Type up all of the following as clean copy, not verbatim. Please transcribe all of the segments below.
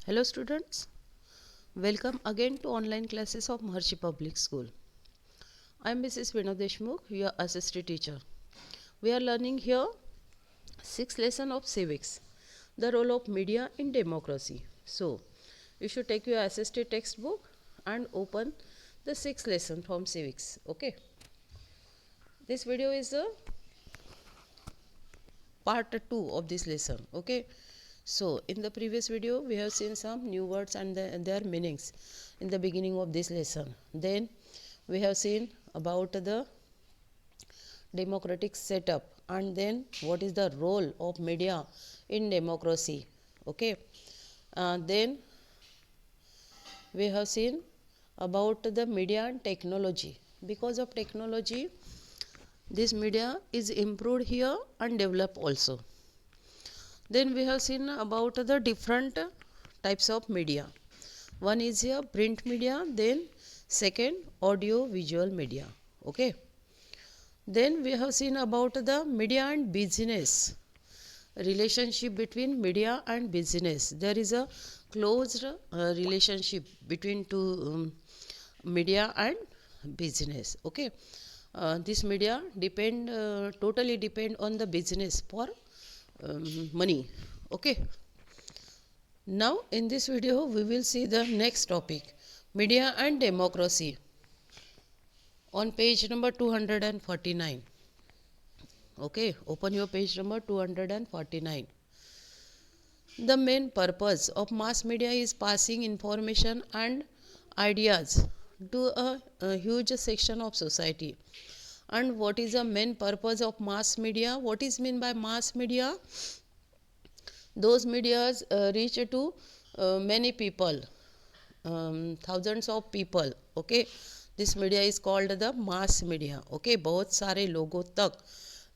Hello students, welcome again to online classes of Maharshi Public School. I am Mrs. Veena Deshmukh, your assistant teacher. We are learning here 6th lesson of civics, the role of media in democracy. So, you should take your assisted textbook and open the 6th lesson from civics. Okay. This video is a part 2 of this lesson. Okay. So, in the previous video, we have seen some new words and their meanings in the beginning of this lesson. Then, we have seen about the democratic setup and then what is the role of media in democracy. Okay. Then, we have seen about the media and technology. Because of technology, this media is improved here and developed also. Then we have seen about the different types of media. One is here print media, then second audio visual media. Okay. Then we have seen about the media and business. Relationship between media and business. There is a close relationship between media and business. Okay. This media totally depend on the business for money. Okay. Now in this video we will see the next topic, media and democracy, on page number 249. Okay, open your page number 249. The main purpose of mass media is passing information and ideas to a huge section of society. And what is the main purpose of mass media? What is meant by mass media? Those medias reach to many people, thousands of people. Okay, this media is called the mass media. Okay, बहुत सारे लोगों तक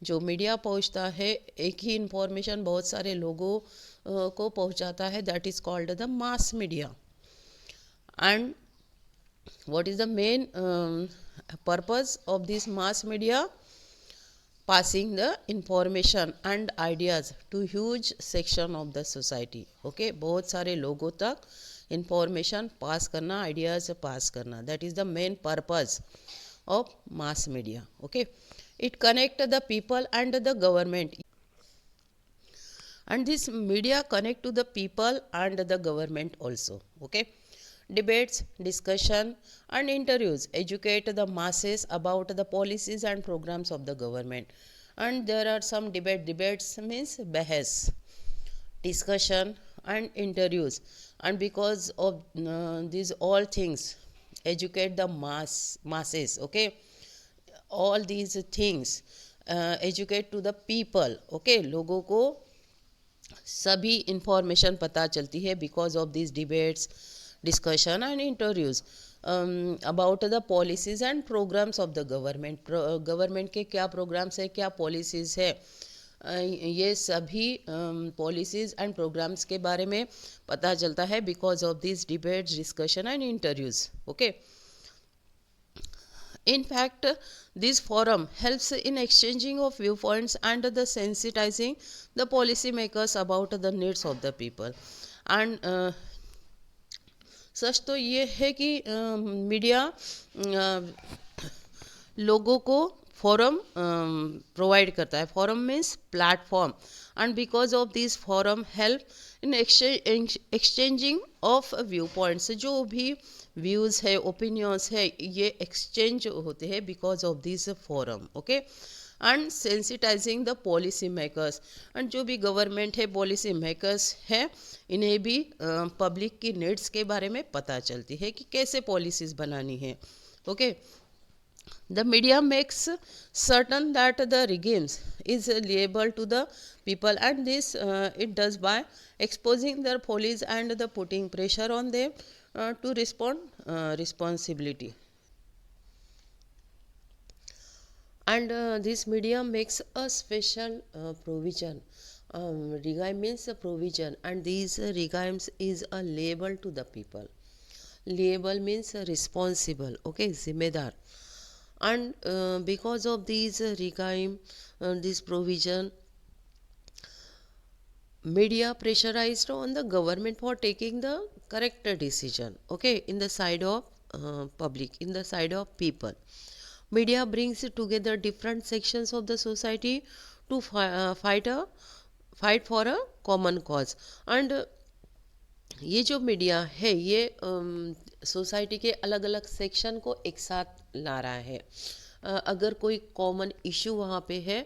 जो media पहुंचता है, एक ही information बहुत सारे लोगों को पहुंचाता है, that is called the mass media. And what is the main purpose of this mass media? Passing the information and ideas to huge section of the society. Okay, बहुत सारे लोगों तक information pass करना, ideas pass करना, that is the main purpose of mass media. Okay, it connect the people and the government, and this media connect to the people and the government also. Okay, debates, discussion and interviews educate the masses about the policies and programs of the government. And there are some debates means bahas, discussion and interviews, and because of these all things educate the masses. Okay, all these things educate to the people. Okay, लोगों को सभी information पता चलती है because of this debates, discussion and interviews about the policies and programmes of the government. Government के क्या programmes है, क्या पॉलिसीज़ है, ये सभी पॉलिसीज़ एंड प्रोग्राम्स के बारे में पता चलता है because of this debates, discussion and interviews. Okay. In fact, this forum helps in exchanging of viewpoints and the sensitizing the policymakers about the needs of the people. And सच तो ये है कि मीडिया लोगों को फोरम प्रोवाइड करता है. Forum means platform. And because of this forum help in exchanging of view points. जो भी व्यूज़ है, ओपिनियंस है, ये एक्सचेंज होते हैं because of this forum. Okay. And sensitising the policy makers. And जो भी गवर्नमेंट है, पॉलिसी मेकर्स है, इन्हें भी पब्लिक की नीड्स के बारे में पता चलती है कि कैसे पॉलिसीज़ बनानी है. Okay. The media makes certain that the regimes is liable to the people, and this it does by exposing their follies and the putting pressure on them to respond responsibility. And this media makes a special provision. Regime means a provision, and these regimes is a label to the people. Label means responsible. Okay, जिम्मेदार. And because of these regime, this provision, media pressurized on the government for taking the correct decision, okay, in the side of public, in the side of people. Media brings together different sections of the society to fight for a common cause. And ये जो media है ये society के अलग अलग section को एक साथ ला रहा है। अगर कोई कॉमन इशू वहाँ पे है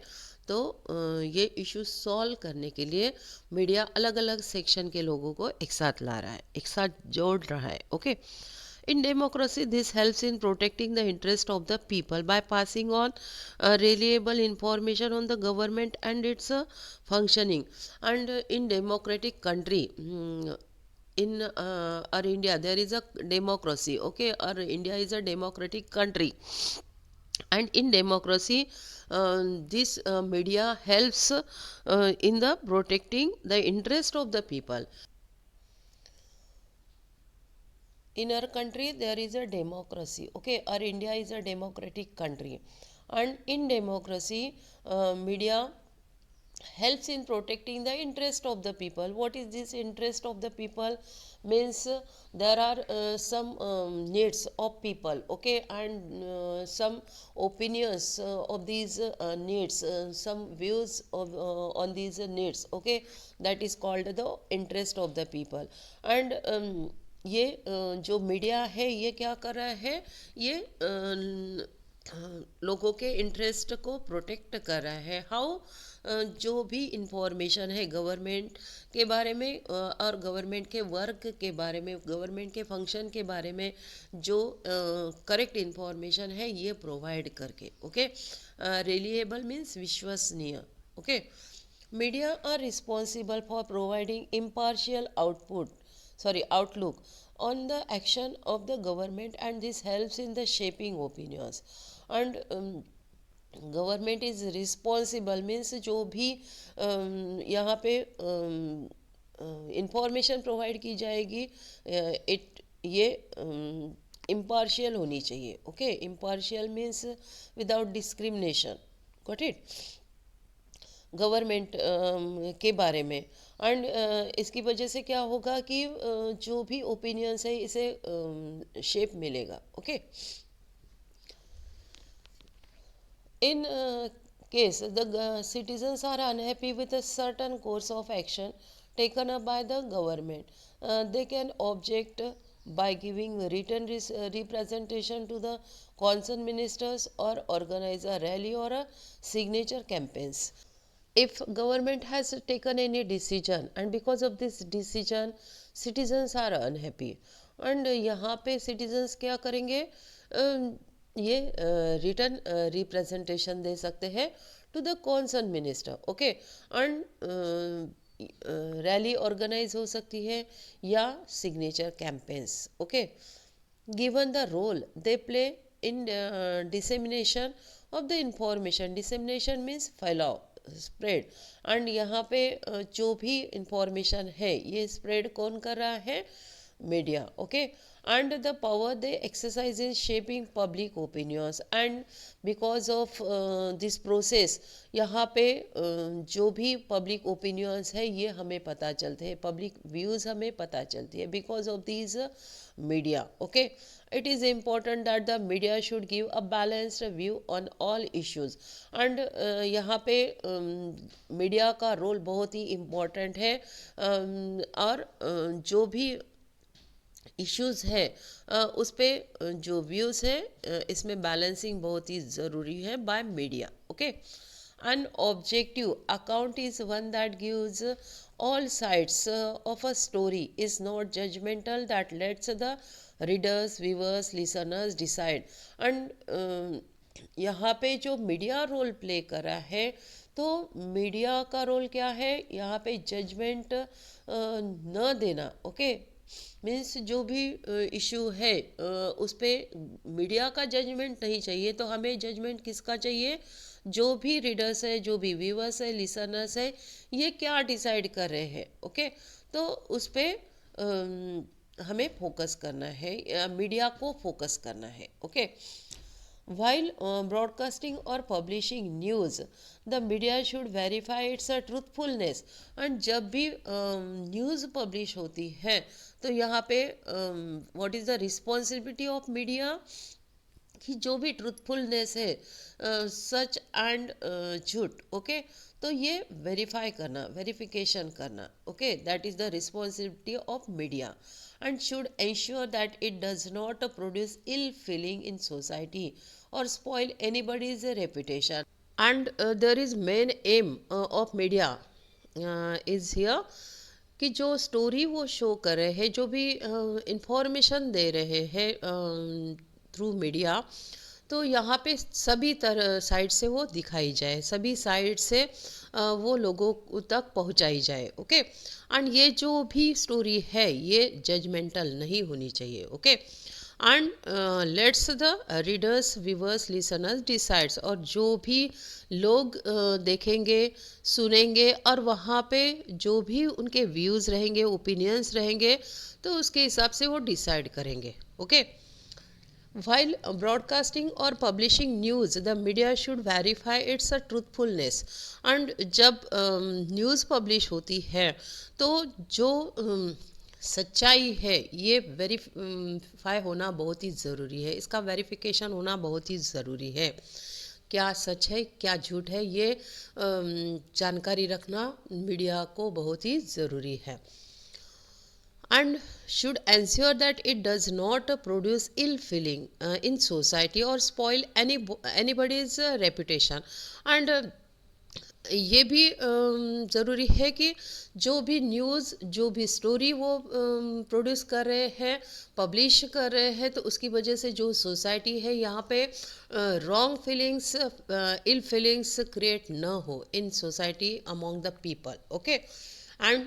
तो ये इशू सॉल्व करने के लिए मीडिया अलग अलग सेक्शन के लोगों को एक साथ ला रहा है, एक साथ जोड़ रहा है, okay. In democracy, this helps in protecting the interest of the people by passing on reliable information on the government and its functioning. And in democratic country, in our India, there is a democracy. Okay, our India is a democratic country, and in democracy, this media helps in the protecting the interest of the people. In our country there is a democracy, okay, our India is a democratic country, and in democracy media helps in protecting the interest of the people. What is this interest of the people? Means there are some needs of people, okay, and some opinions of these needs, some views of on these needs, okay, that is called the interest of the people. And ये जो media है ये क्या कर रहा है, ये लोगों के इंटरेस्ट को प्रोटेक्ट कर रहा है। हाउ? जो भी इंफॉर्मेशन है गवर्नमेंट के बारे में और गवर्नमेंट के वर्क के बारे में, गवर्नमेंट के फंक्शन के बारे में जो करेक्ट इंफॉर्मेशन है ये प्रोवाइड करके, ओके। रिलायबल मीन्स विश्वसनीय, okay. Media are responsible for providing impartial outlook on the action of the government, and this helps in the shaping opinions. And government is responsible means जो भी यहाँ पे information provide की जाएगी it ये impartial होनी चाहिए, okay. Impartial means without discrimination, got it, government के बारे में। एंड इसकी वजह से क्या होगा कि जो भी ओपिनियंस है इसे शेप मिलेगा, okay. In case the citizens are unhappy with a certain course of action taken up by the government, they can object by giving written representation to the concerned ministers or organize a rally or a signature campaigns. If government has taken any decision and because of this decision citizens are unhappy, and यहाँ पे citizens क्या करेंगे, ये written representation दे सकते हैं to the concern minister, okay. And rally organise हो सकती है या signature campaigns, okay. Given the role they play in dissemination of the information, dissemination means फैलाव, स्प्रेड। एंड यहाँ पे जो भी इंफॉर्मेशन है ये स्प्रेड कौन कर रहा है? Media, okay. and the power they exercise in shaping public opinions, and because of this process यहाँ पे जो भी public opinions है ये हमें पता चलते हैं, public views हमें पता चलती है because of these media, okay. It is important that the media should give a balanced view on all issues, and यहाँ पे मीडिया का रोल बहुत ही इम्पोर्टेंट है, और जो भी इश्यूज़ है उस पे जो व्यूज़ है इसमें बैलेंसिंग बहुत ही ज़रूरी है by media, okay. An objective account is one that gives all sides of a story, is not judgmental, that lets the readers, viewers, listeners decide. And यहाँ पे जो मीडिया रोल प्ले कर रहा है तो मीडिया का रोल क्या है यहाँ पे? जजमेंट न देना, ओके। मीन्स जो भी इशू है उस पर मीडिया का जजमेंट नहीं चाहिए, तो हमें जजमेंट किसका चाहिए? जो भी रीडर्स है, जो भी व्यूअर्स है, लिसनर्स है, ये क्या डिसाइड कर रहे हैं, ओके। तो उस पर हमें फोकस करना है, मीडिया को फोकस करना है, okay. While broadcasting or publishing news, the media should verify its truthfulness. And जब भी न्यूज़ पब्लिश होती है तो यहाँ पे what is the responsibility of media कि जो भी ट्रूथफुलनेस है सच एंड झूठ ओके तो ये वेरीफाई करना वेरिफिकेशन करना okay that is the responsibility of media and should ensure that it does not produce ill feeling in society or spoil anybody's reputation. And there is main aim of media is here कि जो story वो show कर रहे हैं जो भी information दे रहे हैं थ्रू मीडिया तो यहाँ पे सभी तरह साइड से वो दिखाई जाए सभी साइड से वो लोगों तक पहुँचाई जाए ओके एंड ये जो भी स्टोरी है ये जजमेंटल नहीं होनी चाहिए okay and let's the readers viewers listeners decides और जो भी लोग देखेंगे सुनेंगे और वहाँ पे जो भी उनके व्यूज़ रहेंगे ओपिनियंस रहेंगे तो उसके हिसाब से वो डिसाइड करेंगे okay While broadcasting or publishing news, the media should verify its truthfulness. And जब न्यूज़ पब्लिश होती है तो जो सच्चाई है ये वेरीफाई होना बहुत ही ज़रूरी है इसका वेरिफिकेशन होना बहुत ही ज़रूरी है क्या सच है क्या झूठ है ये जानकारी रखना मीडिया को बहुत ही ज़रूरी है and should ensure that it does not produce ill feeling in society or spoil anybody's reputation and ये भी ज़रूरी है कि जो भी न्यूज़ जो भी स्टोरी वो प्रोड्यूस कर रहे हैं पब्लिश कर रहे हैं तो उसकी वजह से जो सोसाइटी है यहाँ पे रॉन्ग फीलिंग्स इल फीलिंग्स क्रिएट न हो in society among the people okay and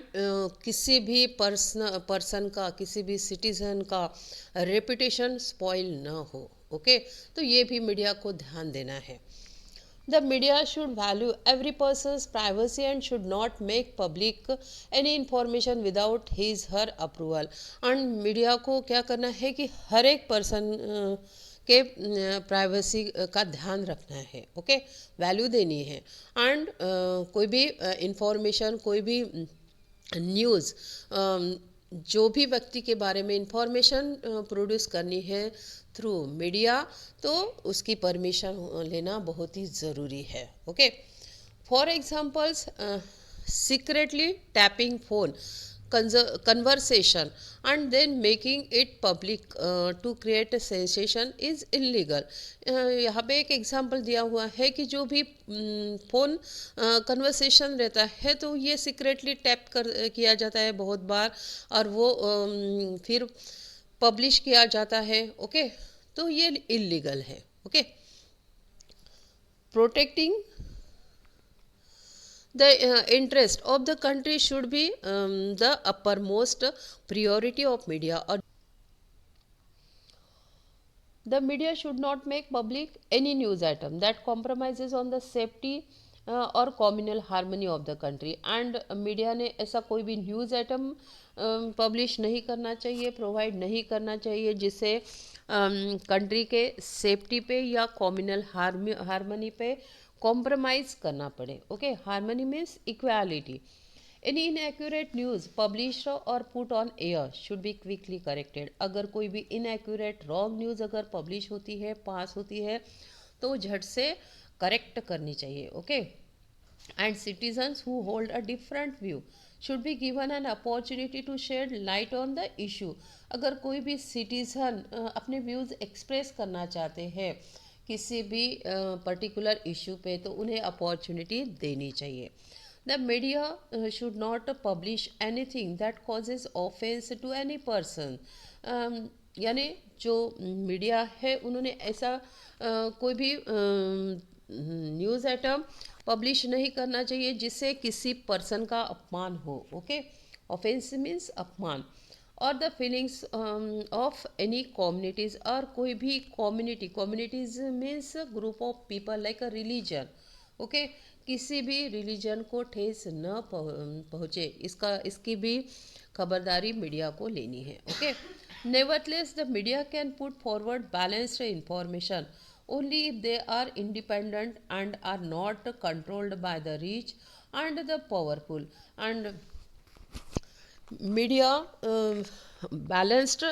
किसी भी पर्सन का किसी भी सिटीज़न का रेपुटेशन स्पॉइल न हो ओके तो ये भी मीडिया को ध्यान देना है The media should value every person's privacy and should not make public any information without his her approval. And media को क्या करना है कि हर एक पर्सन के प्राइवेसी का ध्यान रखना है ओके वैल्यू देनी है एंड कोई भी इंफॉर्मेशन कोई भी न्यूज़ जो भी व्यक्ति के बारे में इंफॉर्मेशन प्रोड्यूस करनी है थ्रू मीडिया तो उसकी परमिशन लेना बहुत ही ज़रूरी है okay for examples secretly tapping phone conversation and then making it public to create a sensation is illegal यहाँ पे एक एग्जांपल दिया हुआ है कि जो भी फ़ोन कन्वर्सेशन रहता है तो ये सीक्रेटली टैप कर किया जाता है बहुत बार और वो फिर पब्लिश किया जाता है ओके तो ये इलीगल है okay protecting the interest of the country should be the uppermost priority of media or the media should not make public any news item that compromises on the safety or communal harmony of the country and media ने ऐसा कोई भी news item publish नहीं करना चाहिए provide नहीं करना चाहिए जिससे कंट्री के सेफ्टी पे या कम्युनल हार्मनी पे कॉम्प्रोमाइज़ करना पड़े okay harmony means equality any inaccurate news publish और put on air should be quickly corrected अगर कोई भी इनएक्यूरेट रॉन्ग न्यूज़ अगर पब्लिश होती है पास होती है तो झट से करेक्ट करनी चाहिए okay and citizens who hold a different view should be given an opportunity to shed light on the issue अगर कोई भी सिटीज़न अपने व्यूज़ एक्सप्रेस करना चाहते हैं किसी भी पर्टिकुलर इशू पे तो उन्हें अपॉर्चुनिटी देनी चाहिए the media should not publish anything that causes offence to any person यानी जो मीडिया है उन्होंने ऐसा कोई भी न्यूज़ आइटम पब्लिश नहीं करना चाहिए जिससे किसी पर्सन का अपमान हो ओके ऑफेंस मीन्स अपमान और the feelings of any communities और कोई भी communities means group of people like a religion okay किसी भी रिलीजन को ठेस न पहुँचे इसकी भी खबरदारी मीडिया को लेनी है okay nevertheless the media can put forward balanced information only if they are independent and are not controlled by the rich and the powerful. And media balanced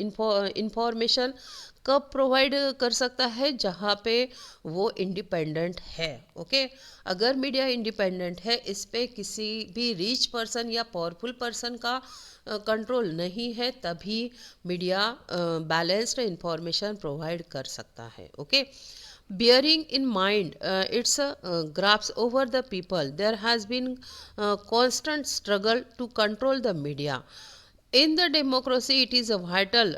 information कब प्रोवाइड कर सकता है, जहाँ पे वो इंडिपेंडेंट है। ओके, अगर media independent है, इस पे किसी भी रिच पर्सन या पावरफुल पर्सन का कंट्रोल नहीं है, तभी मीडिया बैलेंस्ड इंफॉर्मेशन प्रोवाइड कर सकता है। Okay, bearing in mind its grasp over the people, there has been constant struggle to control the media. In the democracy, it is vital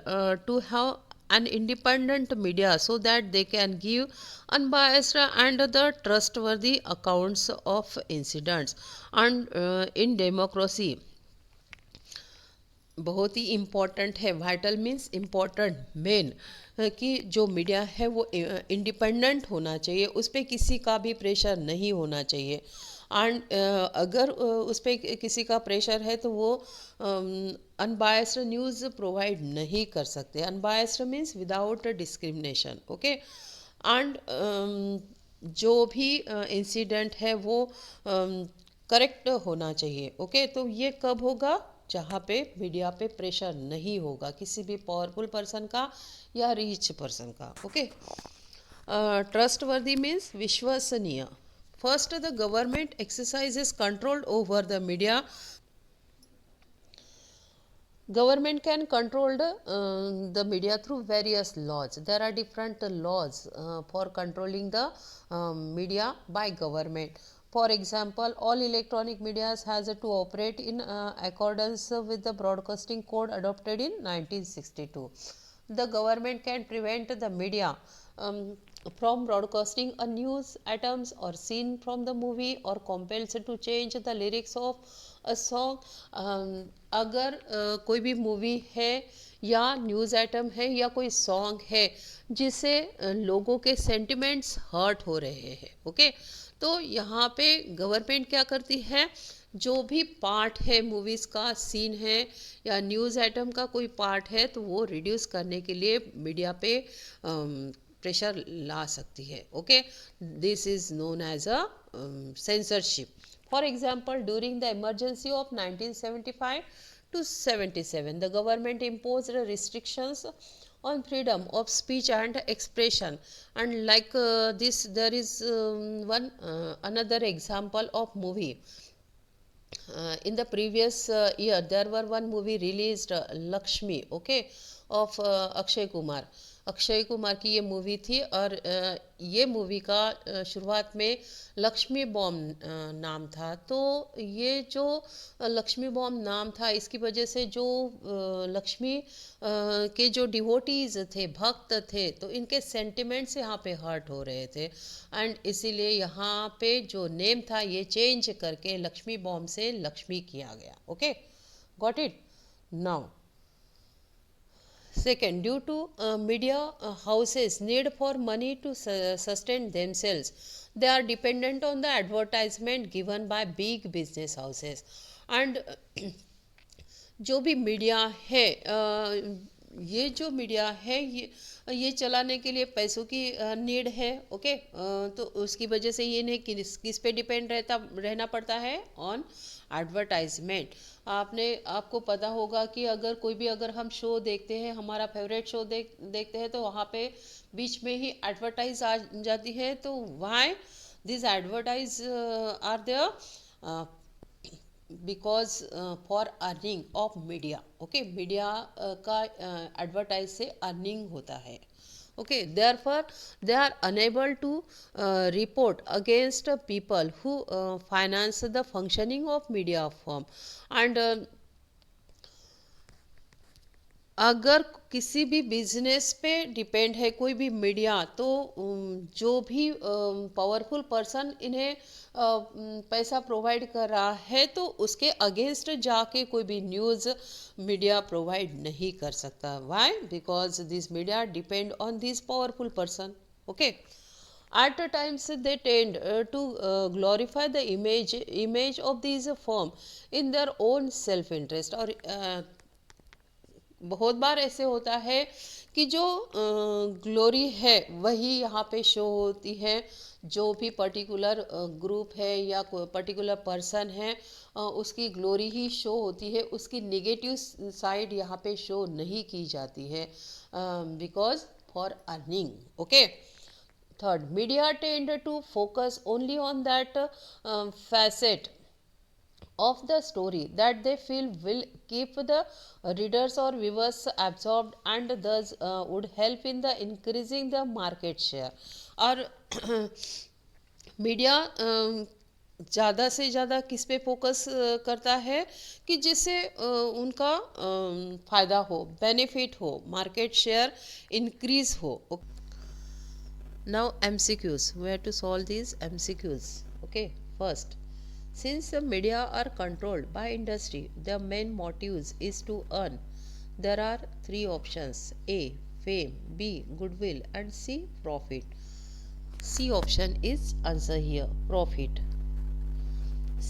to have an independent media so that they can give unbiased and the trustworthy accounts of incidents. And in democracy, बहुत ही important है, vital means important, main, कि जो media है वो independent होना चाहिए, उस पर किसी का भी प्रेशर नहीं होना चाहिए। एंड अगर उस पर किसी का प्रेशर है तो वो अनबायस्ड न्यूज़ प्रोवाइड नहीं कर सकते। Unbiased means without discrimination. Okay, and जो भी इंसिडेंट है वो करेक्ट होना चाहिए। ओके, तो ये कब होगा, जहाँ पे मीडिया पे प्रेशर नहीं होगा किसी भी पावरफुल पर्सन का या रिच पर्सन का। ओके, ट्रस्टवर्दी मीन्स विश्वसनीय। First, the government exercises control over the media. Government can control the media through various laws. There are different laws for controlling the media by government. For example, all electronic media has to operate in accordance with the broadcasting code adopted in 1962. The government can prevent the media from broadcasting a news items or scene from the movie, or compels to change the lyrics of a song. अगर कोई भी movie है या news item है या कोई song है जिससे लोगों के सेंटिमेंट्स हर्ट हो रहे हैं, ओके, तो यहाँ पे गवर्नमेंट क्या करती है, जो भी पार्ट है मूवीज़ का, सीन है या न्यूज़ आइटम का कोई पार्ट है, तो वो रिड्यूस करने के लिए मीडिया पे प्रेशर ला सकती है। Okay, this is known as a censorship. For example, during the emergency of 1975 to 77, the government imposed restrictions on freedom of speech and expression. And like this, there is one another example of movie. In the previous year, there were one movie released, Lakshmi, okay, of Akshay Kumar. Akshay Kumar की ये movie थी, और ये movie का शुरुआत में Lakshmi bomb नाम था। तो ये जो लक्ष्मी बॉम्ब नाम था, इसकी वजह से जो लक्ष्मी के जो डिवोटीज थे, भक्त थे, तो इनके सेंटिमेंट्स यहाँ पे हर्ट हो रहे थे। एंड इसीलिए यहाँ पे जो नेम था ये चेंज करके लक्ष्मी बॉम्ब से लक्ष्मी किया गया। Okay, got it now. Second, due to media houses need for money to sustain themselves, they are dependent on the advertisement given by big business houses. And जो भी मीडिया है, ये जो मीडिया है, ये चलाने के लिए पैसों की नीड है। ओके, तो उसकी वजह से ये नहीं किस पे डिपेंड रहना पड़ता है, ऑन एडवर्टाइजमेंट। आपको पता होगा कि अगर हम शो देखते हैं, हमारा फेवरेट शो देखते हैं, तो वहाँ पे बीच में ही एडवर्टाइज आ जाती है। तो why this advertise are there, because for earning of media. Okay, media का एडवर्टाइज से अर्निंग होता है। Okay, therefore they are unable to report against people who finance the functioning of media firm. And अगर किसी भी business पे depend है कोई भी मीडिया, तो जो भी पावरफुल पर्सन इन्हें पैसा प्रोवाइड कर रहा है, तो उसके अगेंस्ट जाके कोई भी न्यूज़ मीडिया प्रोवाइड नहीं कर सकता। Why? Because this media depend on this powerful person. Okay, at times they tend to glorify the image of these firm in their own self interest, और बहुत बार ऐसे होता है कि जो ग्लोरी है वही यहाँ पे शो होती है, जो भी पर्टिकुलर ग्रुप है या कोई पर्टिकुलर पर्सन है उसकी ग्लोरी ही शो होती है, उसकी नेगेटिव साइड यहाँ पे शो नहीं की जाती है, because for earning. Okay. Third, media tend to focus only on that facet of the story that they feel will keep the readers or viewers absorbed, and thus would help in the increasing the market share. और media ज़्यादा से ज़्यादा किस पे focus करता है कि जिससे उनका फ़ायदा हो, बेनिफिट हो, मार्केट शेयर इंक्रीज हो। Now MCQs, we have to solve these MCQs. Okay, first, since the media are controlled by industry, the main motives is to earn. There are three options: A, fame; B, goodwill; and C, profit. C option is answer here, profit.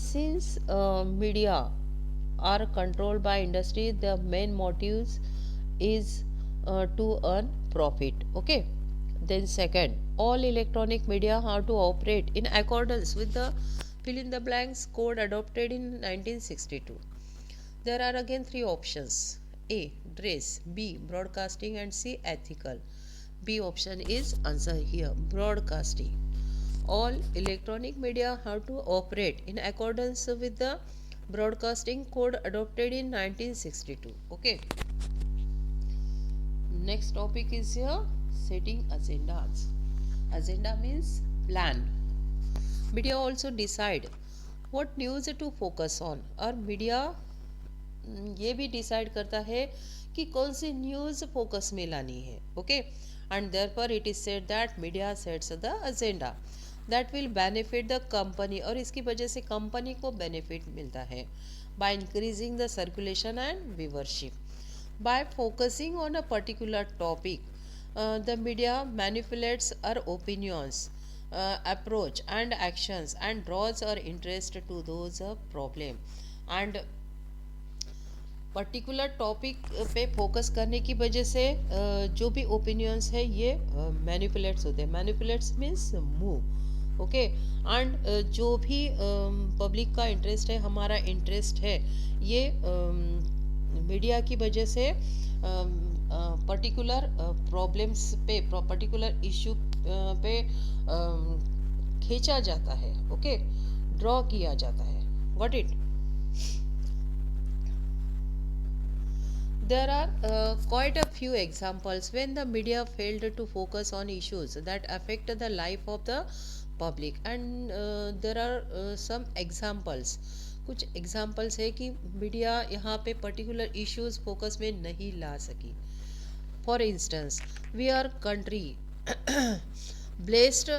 Since media are controlled by industry, the main motives is to earn profit. Okay. Then second, all electronic media have to operate in accordance with the fill in the blanks code adopted in 1962. There are again three options: A, dress; B, broadcasting; and C, ethical. B option is answer here, broadcasting. All electronic media have to operate in accordance with the broadcasting code adopted in 1962. Okay. Next topic is here, setting agendas. Agenda means plan. Media also decide what news to focus on, और media ये भी decide करता है कि कौन सी news focus में लानी है। Okay. And therefore it is said that media sets the agenda that will benefit the company, और इसकी वजह से कंपनी को बेनिफिट मिलता है by increasing the circulation and viewership. By focusing on a particular topic, the media manipulates our opinions, approach, and actions, and draws our interest to those problem. And particular topic पे focus करने की वजह से जो भी opinions है ये manipulates होते हैं। Manipulates means move. Okay. And जो भी पब्लिक का इंटरेस्ट है, हमारा इंटरेस्ट है, ये मीडिया की वजह से पर्टिकुलर प्रॉब्लम्स पे, पर्टिकुलर इशू पे खींचा जाता है। ओके। ड्रॉ किया जाता है। What it. There are quite a few examples when the media failed to focus on issues that affect the life of the public, and there are some examples. कुछ examples है कि media यहाँ पे particular issues focus में नहीं ला सकी। For instance, we are country blessed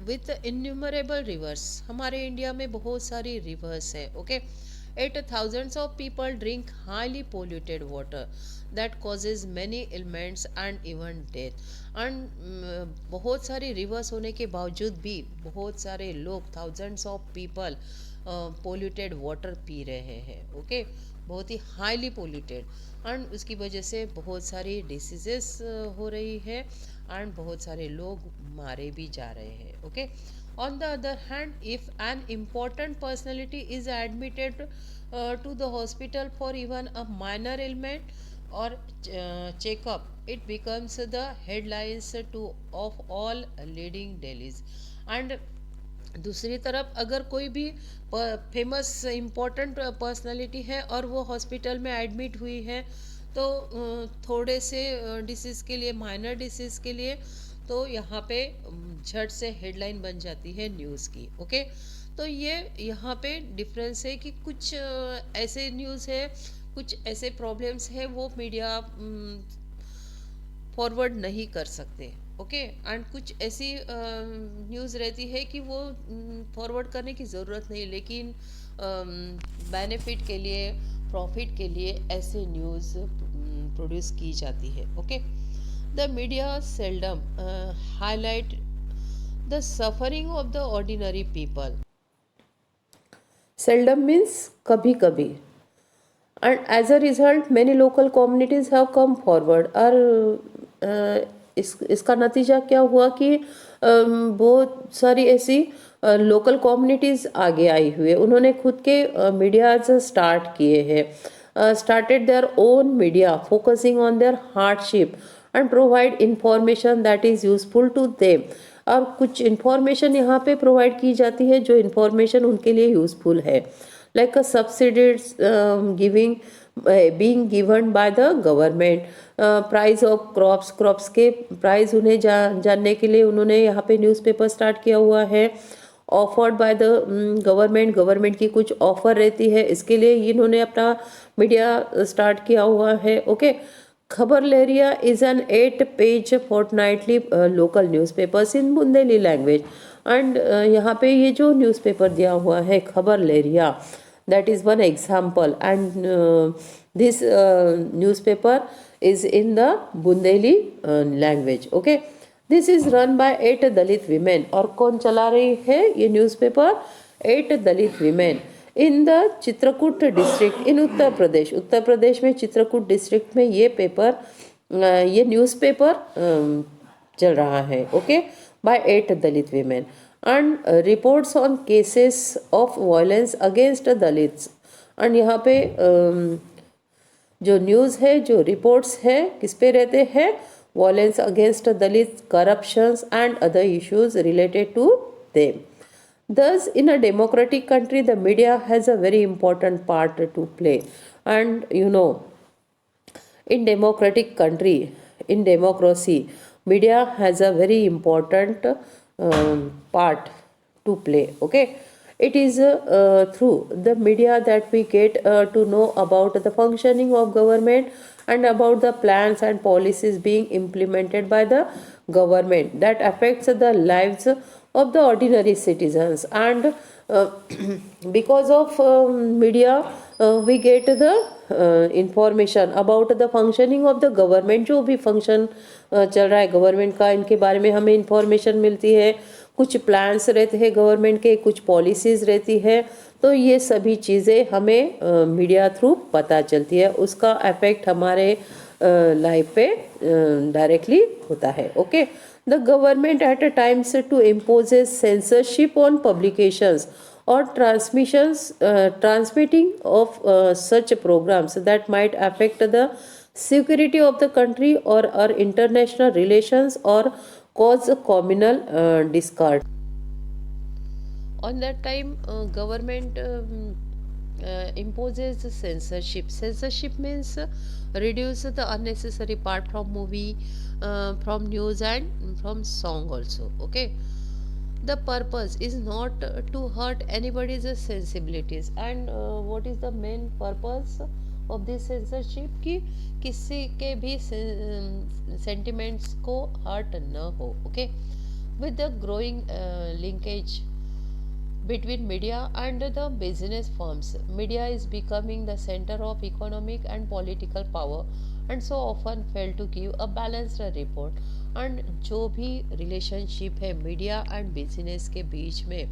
with innumerable rivers. हमारे इंडिया में बहुत सारी रिवर्स है। Okay. Yet thousands of people drink highly polluted water that causes many ailments and even death. And बहुत सारी रिवर्स होने के बावजूद भी बहुत सारे लोग, thousands of people polluted water P रहे हैं। ओके। बहुत ही हाईली पोल्यूटेड, एंड उसकी वजह से बहुत सारी डिसीजेस हो रही है, एंड बहुत सारे लोग मारे भी जा रहे हैं। Okay. On the other hand, if an important personality is admitted to the hospital for even a minor ailment or checkup, it becomes the headlines to of all leading dailies. And दूसरी तरफ अगर कोई भी famous important personality है और वो hospital में admit हुई है, तो थोड़े से डिसीज़ के लिए, माइनर डिसीज़ के लिए, तो यहाँ पे झट से हेडलाइन बन जाती है न्यूज़ की। ओके। तो ये यहाँ पे डिफरेंस है कि कुछ ऐसे न्यूज़ है, कुछ ऐसे प्रॉब्लम्स है वो मीडिया फॉरवर्ड नहीं कर सकते। ओके। एंड कुछ ऐसी न्यूज़ रहती है कि वो फॉरवर्ड करने की ज़रूरत नहीं, लेकिन बेनिफिट के लिए, प्रॉफिट के लिए ऐसे न्यूज़ प्रोड्यूस की जाती है। Okay. The media seldom highlight the suffering of the ordinary people. Seldom means कभी कभी, and as a result many local communities have come forward. और इसका नतीजा क्या हुआ कि बहुत सारी ऐसी लोकल कम्युनिटीज़ आगे आई हुई, उन्होंने खुद के मीडियाज स्टार्ट किए हैं, started their own media focusing on their hardship and provide information that is useful to them. और कुछ इंफॉर्मेशन यहाँ पे प्रोवाइड की जाती है जो इंफॉर्मेशन उनके लिए यूज़फुल है, like a subsidies giving being given by the government, price of crops के प्राइस उन्हें जानने के लिए उन्होंने यहाँ पे न्यूज़पेपर स्टार्ट किया हुआ है। ऑफर्ड बाय द गवर्नमेंट की कुछ ऑफर रहती है, इसके लिए इन्होंने अपना मीडिया स्टार्ट किया हुआ है। Okay, Khabar Lahariya is an 8-page fortnightly local newspapers in Bundeli language. And यहाँ पे ये जो न्यूज़पेपर दिया हुआ है खबर लहरिया, that is one example, and this newspaper is in the Bundeli language. Okay, this is run by 8 Dalit women। और कौन चला रही है ये newspaper? 8 Dalit women in the Chitrakoot district in Uttar Pradesh. Uttar Pradesh में चित्रकूट डिस्ट्रिक्ट में ये पेपर ये न्यूज़पेपर चल रहा है। Okay, by 8 Dalit women and reports on cases of violence against Dalits. And यहाँ पे जो न्यूज़ है, जो रिपोर्ट्स है, किस पे रहते हैं? Violence against Dalit, corruptions and other issues related to them. Thus, in a democratic country, the media has a very important part to play. And you know, in democratic country, in democracy, media has a very important part to play. Okay, it is through the media that we get to know about the functioning of government and about the plans and policies being implemented by the government that affects the lives of the ordinary citizens. And because of media we get the information about the functioning of the government। जो भी function चल रहा है government का, इनके बारे में हमें इंफॉर्मेशन मिलती है। कुछ प्लान्स रहते हैं गवर्नमेंट के, कुछ पॉलिसीज़ रहती है, तो ये सभी चीज़ें हमें मीडिया थ्रू पता चलती है, उसका इफेक्ट हमारे लाइफ पे डायरेक्टली होता है। Okay, the government at a times to imposes censorship on publications or transmitting of such programs that might affect the security of the country or our international relations or cause communal discord. On that time government imposes censorship means reduce the unnecessary part from movie, from news and from song also. Okay, the purpose is not to hurt anybody's sensibilities, and what is the main purpose of this censorship कि किसी के भी sentiments को hurt न हो। okay, with the growing linkage between media and the business firms, media is becoming the center of economic and political power and so often fail to give a balanced report। And जो भी relationship है media and business के बीच में,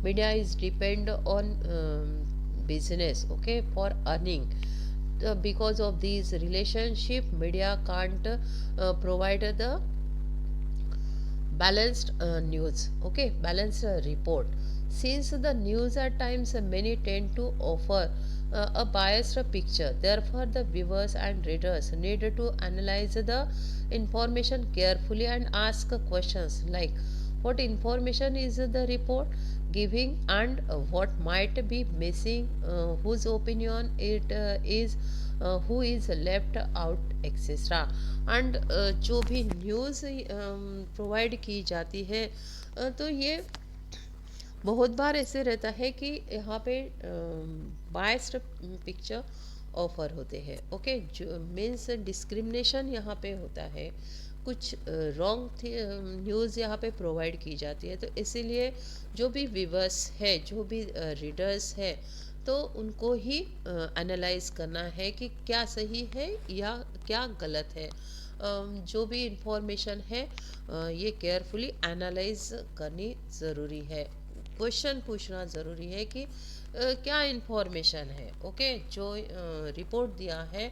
media is depend on business, okay, for earning. Because of this relationship media can't provide the balanced news, okay, balanced report, since the news at times many tend to offer a biased picture. Therefore the viewers and readers need to analyze the information carefully and ask questions like what information is the report giving and what might be missing, whose opinion it is, who is left out, etc. And जो भी news provide की जाती है तो ये बहुत बार ऐसे रहता है कि यहाँ पे बायस्ड पिक्चर ऑफर होते हैं। ओके, जो मीन्स डिस्क्रिमिनेशन यहाँ पे होता है, कुछ रॉन्ग न्यूज़ यहाँ पे प्रोवाइड की जाती है। तो इसीलिए जो भी व्यूअर्स है, जो भी रीडर्स है, तो उनको ही एनालाइज करना है कि क्या सही है या क्या गलत है। जो भी इंफॉर्मेशन है ये केयरफुली एनालाइज करनी ज़रूरी है। क्वेश्चन पूछना ज़रूरी है कि क्या इन्फॉर्मेशन है, ओके, जो रिपोर्ट दिया है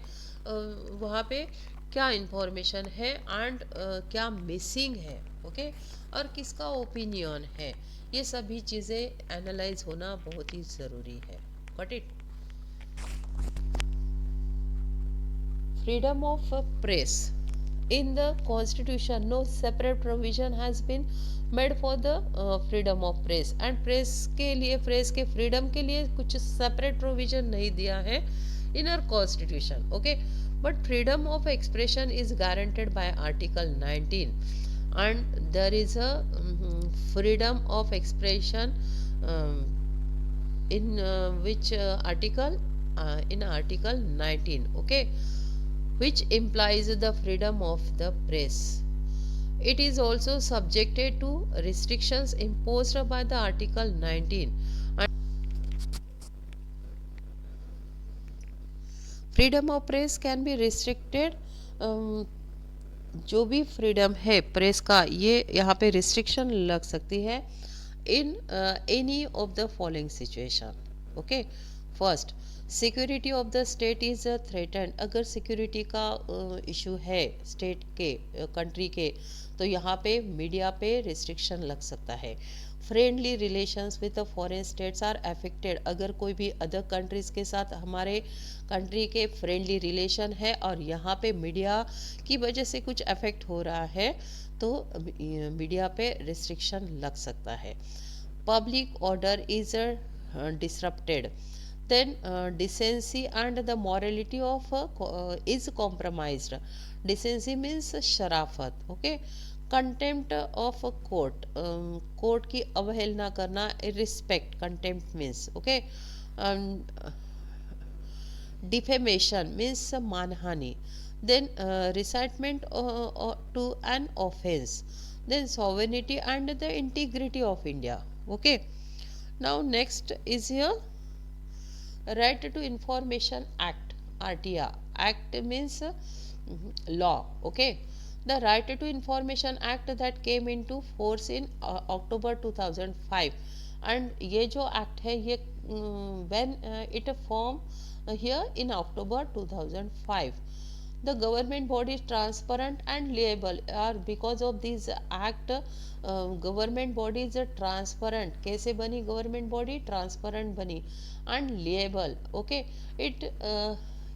वहाँ पे क्या इन्फॉर्मेशन है एंड क्या मिसिंग है, ओके, और किसका ओपिनियन है, ये सभी चीज़ें एनालाइज होना बहुत ही ज़रूरी है. Got it. Freedom of press. In the constitution no separate provision has been made for the freedom of press, and press के लिए, press के freedom के लिए कुछ separate provision नहीं दिया है in our constitution, okay, but freedom of expression is guaranteed by article 19, and there is a freedom of expression um, in which article, in article 19, okay, which implies the freedom of the press. It is also subjected to restrictions imposed by the article 19. And freedom of press can be restricted. जो भी freedom है press का, ये यहाँ पे restriction लग सकती है in any of the following situation, okay. First, security of the state is threatened. अगर सिक्योरिटी का इशू है स्टेट के, कंट्री के, तो यहाँ पे मीडिया पे रिस्ट्रिक्शन लग सकता है. Friendly relations with the foreign states are affected. अगर कोई भी अदर कंट्रीज़ के साथ हमारे कंट्री के फ्रेंडली रिलेशन है और यहाँ पे मीडिया की वजह से कुछ अफेक्ट हो रहा है, तो मीडिया पे रिस्ट्रिक्शन लग सकता है. Public order is disrupted, then decency and the morality of is compromised. Decency means sharafat, okay. Contempt of a court, court की अवहेलना करना, irrespect, contempt means, okay. Defamation means manhani, then recitement to an offense, then sovereignty and the integrity of India, okay. Now next is here Right to Information Act, RTR. Act means law, okay. The Right to Information Act that came into force in October 2005, and ये जो act है ये when it formed here in October 2005. The government body is transparent and liable, or because of this act government body is transparent. कैसे बनी government body? Transparent बनी and liable, okay. It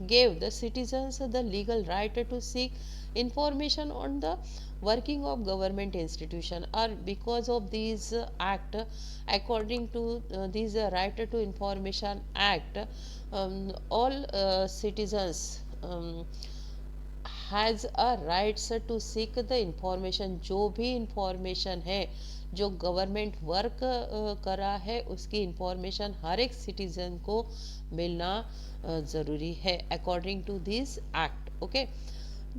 gave the citizens the legal right to seek information on the working of government institution, or because of this act, according to this Right to Information Act, all citizens has a rights to seek the information. जो भी information है जो government work कर रहा है उसकी information हर एक citizen को मिलना ज़रूरी है according to this act, okay.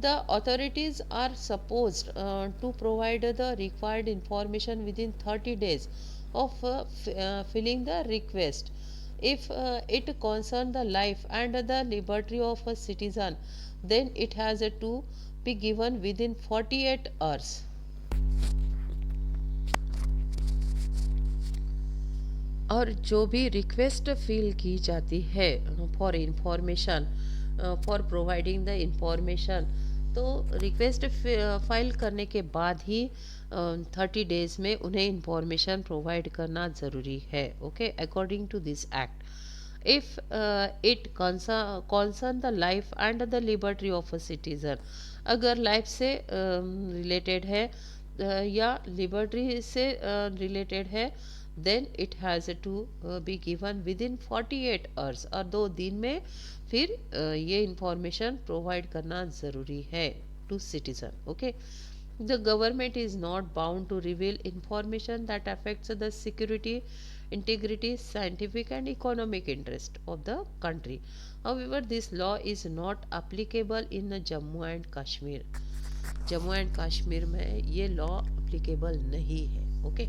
The authorities are supposed to provide the required information within 30 days of filling the request. If it concerns the life and the liberty of a citizen, then it has to be given within 48 hours. और जो भी request fill की जाती है for information, for providing the information, तो request file करने के बाद ही 30 डेज में उन्हें इंफॉर्मेशन प्रोवाइड करना ज़रूरी है, okay, according to this act. If it concern the life and the liberty of a citizen, अगर लाइफ से रिलेटेड है या लिबर्टी से रिलेटेड है, then it has to be given within 48 hours, और 2 दिन में फिर ये इंफॉर्मेशन प्रोवाइड करना ज़रूरी है to citizen, okay. The government is not bound to reveal information that affects the security, integrity, scientific and economic interest of the country. However, this law is not applicable in Jammu and Kashmir. Jammu and Kashmir में ये law applicable नहीं है, okay.